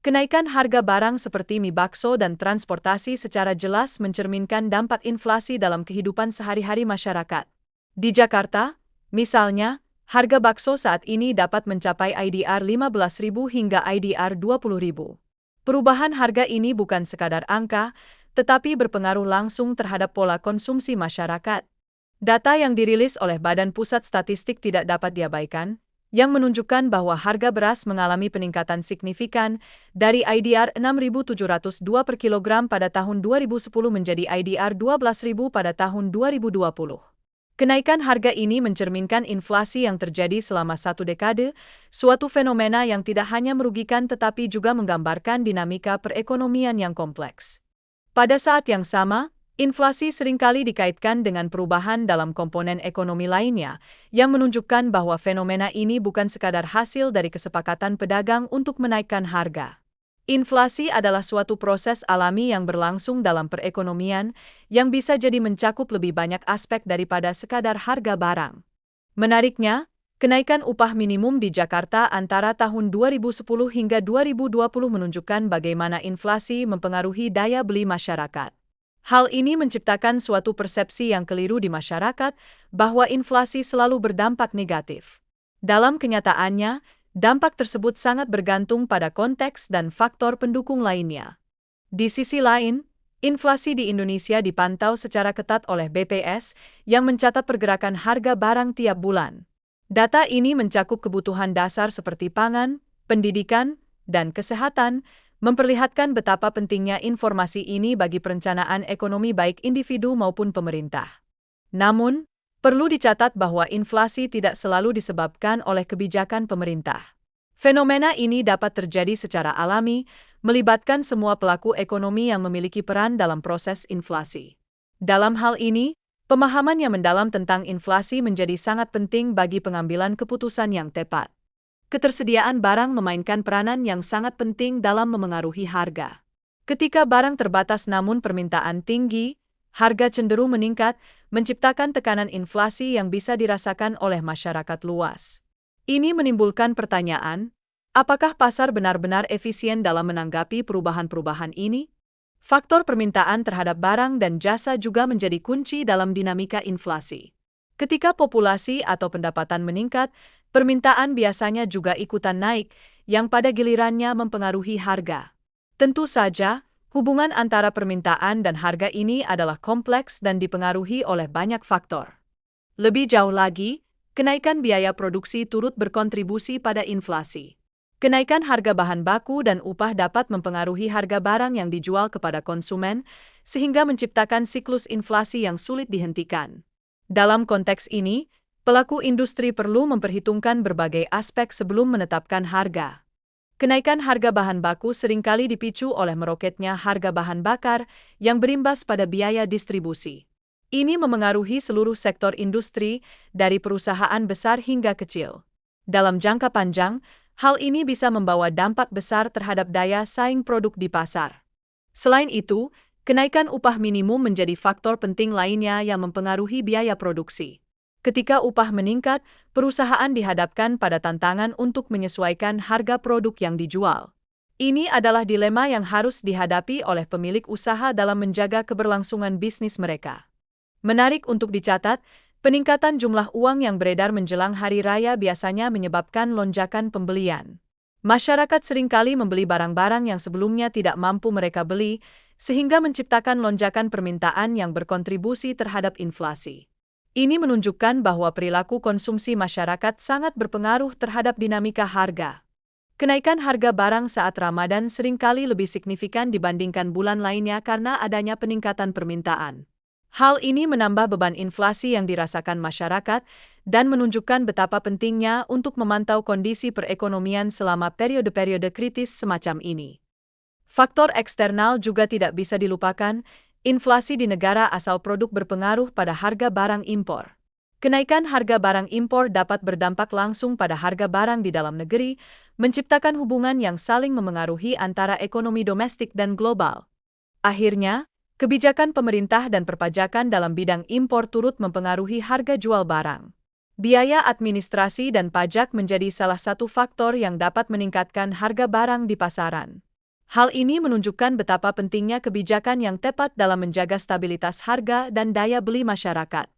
Kenaikan harga barang seperti mie bakso dan transportasi secara jelas mencerminkan dampak inflasi dalam kehidupan sehari-hari masyarakat. Di Jakarta, misalnya, harga bakso saat ini dapat mencapai IDR 15.000 hingga IDR 20.000. Perubahan harga ini bukan sekadar angka, tetapi berpengaruh langsung terhadap pola konsumsi masyarakat. Data yang dirilis oleh Badan Pusat Statistik tidak dapat diabaikan, yang menunjukkan bahwa harga beras mengalami peningkatan signifikan dari IDR 6.702 per kilogram pada tahun 2010 menjadi IDR 12.000 pada tahun 2020. Kenaikan harga ini mencerminkan inflasi yang terjadi selama satu dekade, suatu fenomena yang tidak hanya merugikan tetapi juga menggambarkan dinamika perekonomian yang kompleks. Pada saat yang sama, inflasi seringkali dikaitkan dengan perubahan dalam komponen ekonomi lainnya, yang menunjukkan bahwa fenomena ini bukan sekadar hasil dari kesepakatan pedagang untuk menaikkan harga. Inflasi adalah suatu proses alami yang berlangsung dalam perekonomian, yang bisa jadi mencakup lebih banyak aspek daripada sekadar harga barang. Menariknya, kenaikan upah minimum di Jakarta antara tahun 2010 hingga 2020 menunjukkan bagaimana inflasi mempengaruhi daya beli masyarakat. Hal ini menciptakan suatu persepsi yang keliru di masyarakat bahwa inflasi selalu berdampak negatif. Dalam kenyataannya, dampak tersebut sangat bergantung pada konteks dan faktor pendukung lainnya. Di sisi lain, inflasi di Indonesia dipantau secara ketat oleh BPS yang mencatat pergerakan harga barang tiap bulan. Data ini mencakup kebutuhan dasar seperti pangan, pendidikan, dan kesehatan, memperlihatkan betapa pentingnya informasi ini bagi perencanaan ekonomi baik individu maupun pemerintah. Namun, perlu dicatat bahwa inflasi tidak selalu disebabkan oleh kebijakan pemerintah. Fenomena ini dapat terjadi secara alami, melibatkan semua pelaku ekonomi yang memiliki peran dalam proses inflasi. Dalam hal ini, pemahaman yang mendalam tentang inflasi menjadi sangat penting bagi pengambilan keputusan yang tepat. Ketersediaan barang memainkan peranan yang sangat penting dalam memengaruhi harga. Ketika barang terbatas namun permintaan tinggi, harga cenderung meningkat, menciptakan tekanan inflasi yang bisa dirasakan oleh masyarakat luas. Ini menimbulkan pertanyaan, apakah pasar benar-benar efisien dalam menanggapi perubahan-perubahan ini? Faktor permintaan terhadap barang dan jasa juga menjadi kunci dalam dinamika inflasi. Ketika populasi atau pendapatan meningkat, permintaan biasanya juga ikutan naik, yang pada gilirannya mempengaruhi harga. Tentu saja, hubungan antara permintaan dan harga ini adalah kompleks dan dipengaruhi oleh banyak faktor. Lebih jauh lagi, kenaikan biaya produksi turut berkontribusi pada inflasi. Kenaikan harga bahan baku dan upah dapat mempengaruhi harga barang yang dijual kepada konsumen, sehingga menciptakan siklus inflasi yang sulit dihentikan. Dalam konteks ini, pelaku industri perlu memperhitungkan berbagai aspek sebelum menetapkan harga. Kenaikan harga bahan baku seringkali dipicu oleh meroketnya harga bahan bakar yang berimbas pada biaya distribusi. Ini memengaruhi seluruh sektor industri, dari perusahaan besar hingga kecil. Dalam jangka panjang, hal ini bisa membawa dampak besar terhadap daya saing produk di pasar. Selain itu, kenaikan upah minimum menjadi faktor penting lainnya yang mempengaruhi biaya produksi. Ketika upah meningkat, perusahaan dihadapkan pada tantangan untuk menyesuaikan harga produk yang dijual. Ini adalah dilema yang harus dihadapi oleh pemilik usaha dalam menjaga keberlangsungan bisnis mereka. Menarik untuk dicatat, peningkatan jumlah uang yang beredar menjelang hari raya biasanya menyebabkan lonjakan pembelian. Masyarakat seringkali membeli barang-barang yang sebelumnya tidak mampu mereka beli, sehingga menciptakan lonjakan permintaan yang berkontribusi terhadap inflasi. Ini menunjukkan bahwa perilaku konsumsi masyarakat sangat berpengaruh terhadap dinamika harga. Kenaikan harga barang saat Ramadan seringkali lebih signifikan dibandingkan bulan lainnya karena adanya peningkatan permintaan. Hal ini menambah beban inflasi yang dirasakan masyarakat dan menunjukkan betapa pentingnya untuk memantau kondisi perekonomian selama periode-periode kritis semacam ini. Faktor eksternal juga tidak bisa dilupakan. Inflasi di negara asal produk berpengaruh pada harga barang impor. Kenaikan harga barang impor dapat berdampak langsung pada harga barang di dalam negeri, menciptakan hubungan yang saling memengaruhi antara ekonomi domestik dan global. Akhirnya, kebijakan pemerintah dan perpajakan dalam bidang impor turut mempengaruhi harga jual barang. Biaya administrasi dan pajak menjadi salah satu faktor yang dapat meningkatkan harga barang di pasaran. Hal ini menunjukkan betapa pentingnya kebijakan yang tepat dalam menjaga stabilitas harga dan daya beli masyarakat.